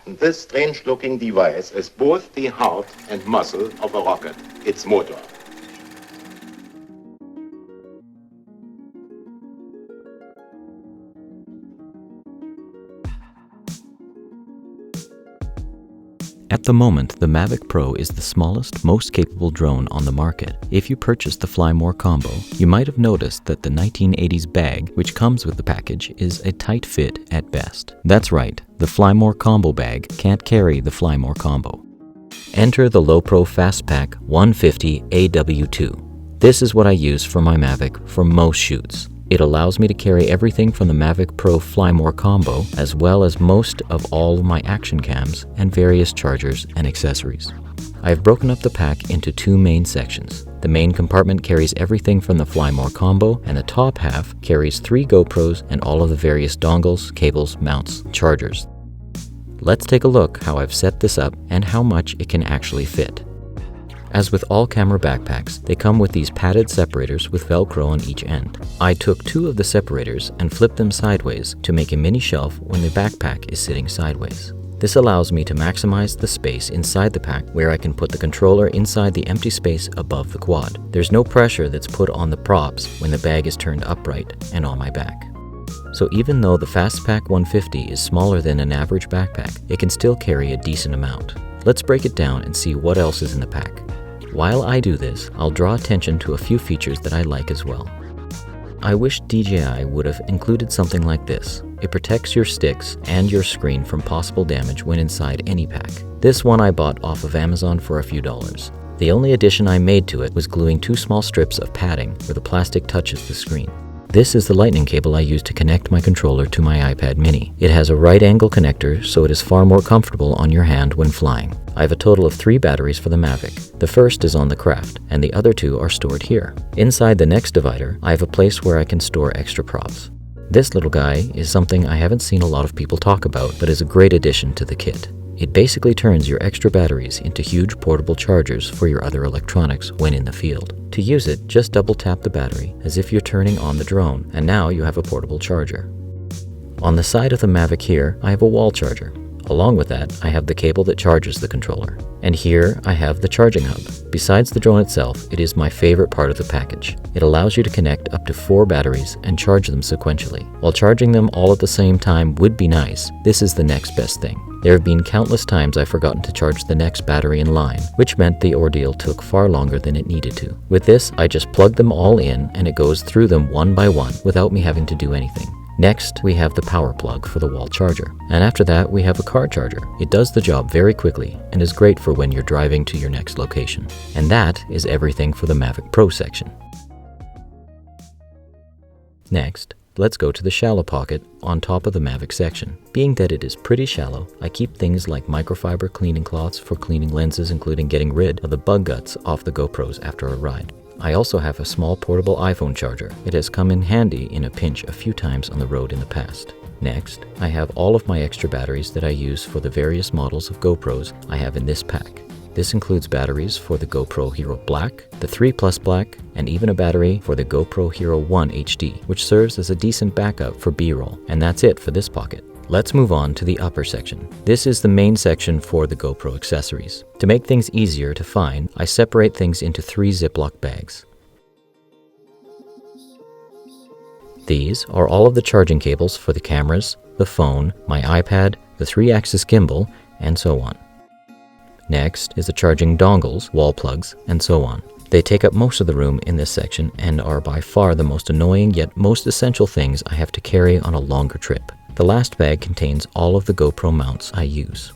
This strange-looking device is both the heart and muscle of a rocket, its motor. At the moment, the Mavic Pro is the smallest, most capable drone on the market. If you purchased the Fly More combo, you might have noticed that the 1980s bag, which comes with the package, is a tight fit at best. That's right, the Fly More combo bag can't carry the Fly More combo. Enter the Lowepro Fastpack 150 AW2. This is what I use for my Mavic for most shoots. It allows me to carry everything from the Mavic Pro Fly More combo, as well as most of all of my action cams and various chargers and accessories. I have broken up the pack into two main sections. The main compartment carries everything from the Fly More combo, and the top half carries 3 GoPros and all of the various dongles, cables, mounts, chargers. Let's take a look how I've set this up and how much it can actually fit. As with all camera backpacks, they come with these padded separators with velcro on each end. I took 2 of the separators and flipped them sideways to make a mini shelf when the backpack is sitting sideways. This allows me to maximize the space inside the pack, where I can put the controller inside the empty space above the quad. There's no pressure that's put on the props when the bag is turned upright and on my back. So even though the Fastpack 150 is smaller than an average backpack, it can still carry a decent amount. Let's break it down and see what else is in the pack. While I do this, I'll draw attention to a few features that I like as well. I wish DJI would have included something like this. It protects your sticks and your screen from possible damage when inside any pack. This one I bought off of Amazon for a few dollars. The only addition I made to it was gluing 2 small strips of padding where the plastic touches the screen. This is the lightning cable I use to connect my controller to my iPad mini. It has a right angle connector, so it is far more comfortable on your hand when flying. I have a total of 3 batteries for the Mavic. The first is on the craft, and the other 2 are stored here. Inside the next divider, I have a place where I can store extra props. This little guy is something I haven't seen a lot of people talk about, but is a great addition to the kit. It basically turns your extra batteries into huge portable chargers for your other electronics when in the field. To use it, just double tap the battery as if you're turning on the drone, and now you have a portable charger. On the side of the Mavic here, I have a wall charger. Along with that, I have the cable that charges the controller. And here I have the charging hub. Besides the drone itself, it is my favorite part of the package. It allows you to connect up to 4 batteries and charge them sequentially. While charging them all at the same time would be nice, this is the next best thing. There have been countless times I've forgotten to charge the next battery in line, which meant the ordeal took far longer than it needed to. With this, I just plug them all in and it goes through them one by one without me having to do anything. Next, we have the power plug for the wall charger. And after that, we have a car charger. It does the job very quickly and is great for when you're driving to your next location. And that is everything for the Mavic Pro section. Next, let's go to the shallow pocket on top of the Mavic section. Being that it is pretty shallow, I keep things like microfiber cleaning cloths for cleaning lenses, including getting rid of the bug guts off the GoPros after a ride. I also have a small portable iPhone charger. It has come in handy in a pinch a few times on the road in the past. Next, I have all of my extra batteries that I use for the various models of GoPros I have in this pack. This includes batteries for the GoPro Hero Black, the 3 Plus Black, and even a battery for the GoPro Hero 1 HD, which serves as a decent backup for B-roll. And that's it for this pocket. Let's move on to the upper section. This is the main section for the GoPro accessories. To make things easier to find, I separate things into 3 Ziploc bags. These are all of the charging cables for the cameras, the phone, my iPad, the 3-axis gimbal, and so on. Next is the charging dongles, wall plugs, and so on. They take up most of the room in this section and are by far the most annoying yet most essential things I have to carry on a longer trip. The last bag contains all of the GoPro mounts I use.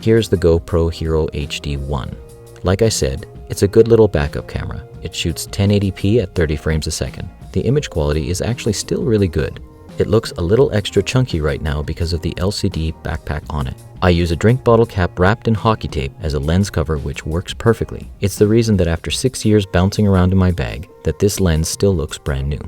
Here's the GoPro Hero HD 1. Like I said, it's a good little backup camera. It shoots 1080p at 30 frames a second. The image quality is actually still really good. It looks a little extra chunky right now because of the LCD backpack on it. I use a drink bottle cap wrapped in hockey tape as a lens cover, which works perfectly. It's the reason that after 6 years bouncing around in my bag, that this lens still looks brand new.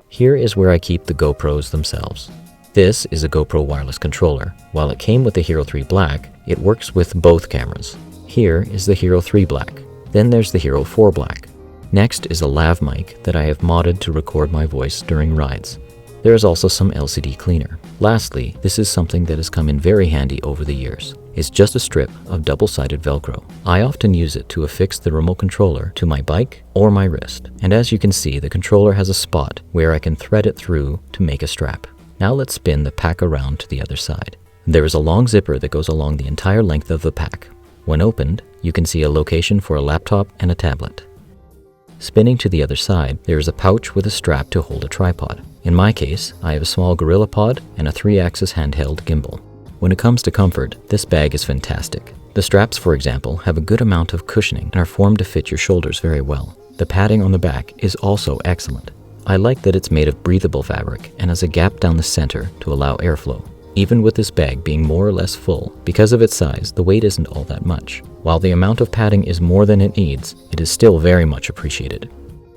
Here is where I keep the GoPros themselves. This is a GoPro wireless controller. While it came with the Hero 3 Black, it works with both cameras. Here is the Hero 3 Black. Then there's the Hero 4 Black. Next is a lav mic that I have modded to record my voice during rides. There is also some LCD cleaner. Lastly, this is something that has come in very handy over the years. It's just a strip of double-sided Velcro. I often use it to affix the remote controller to my bike or my wrist. And as you can see, the controller has a spot where I can thread it through to make a strap. Now let's spin the pack around to the other side. There is a long zipper that goes along the entire length of the pack. When opened, you can see a location for a laptop and a tablet. Spinning to the other side, there is a pouch with a strap to hold a tripod. In my case, I have a small Gorilla Pod and a 3-axis handheld gimbal. When it comes to comfort, this bag is fantastic. The straps, for example, have a good amount of cushioning and are formed to fit your shoulders very well. The padding on the back is also excellent. I like that it's made of breathable fabric and has a gap down the center to allow airflow. Even with this bag being more or less full, because of its size, the weight isn't all that much. While the amount of padding is more than it needs, it is still very much appreciated.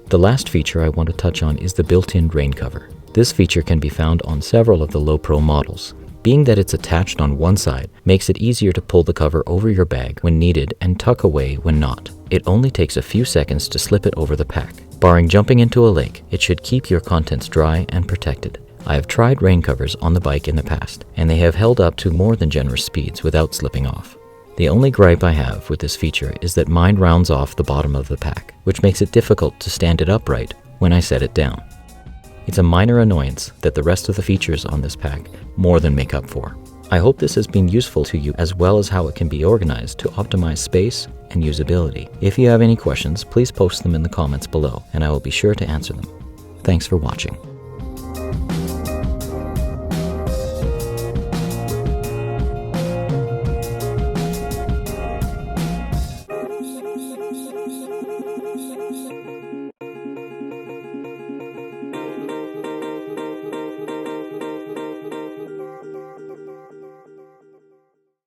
The last feature I want to touch on is the built-in rain cover. This feature can be found on several of the Lowepro models. Being that it's attached on one side makes it easier to pull the cover over your bag when needed and tuck away when not. It only takes a few seconds to slip it over the pack. Barring jumping into a lake, it should keep your contents dry and protected. I have tried rain covers on the bike in the past, and they have held up to more than generous speeds without slipping off. The only gripe I have with this feature is that mine rounds off the bottom of the pack, which makes it difficult to stand it upright when I set it down. It's a minor annoyance that the rest of the features on this pack more than make up for. I hope this has been useful to you, as well as how it can be organized to optimize space and usability. If you have any questions, please post them in the comments below, and I will be sure to answer them. Thanks for watching.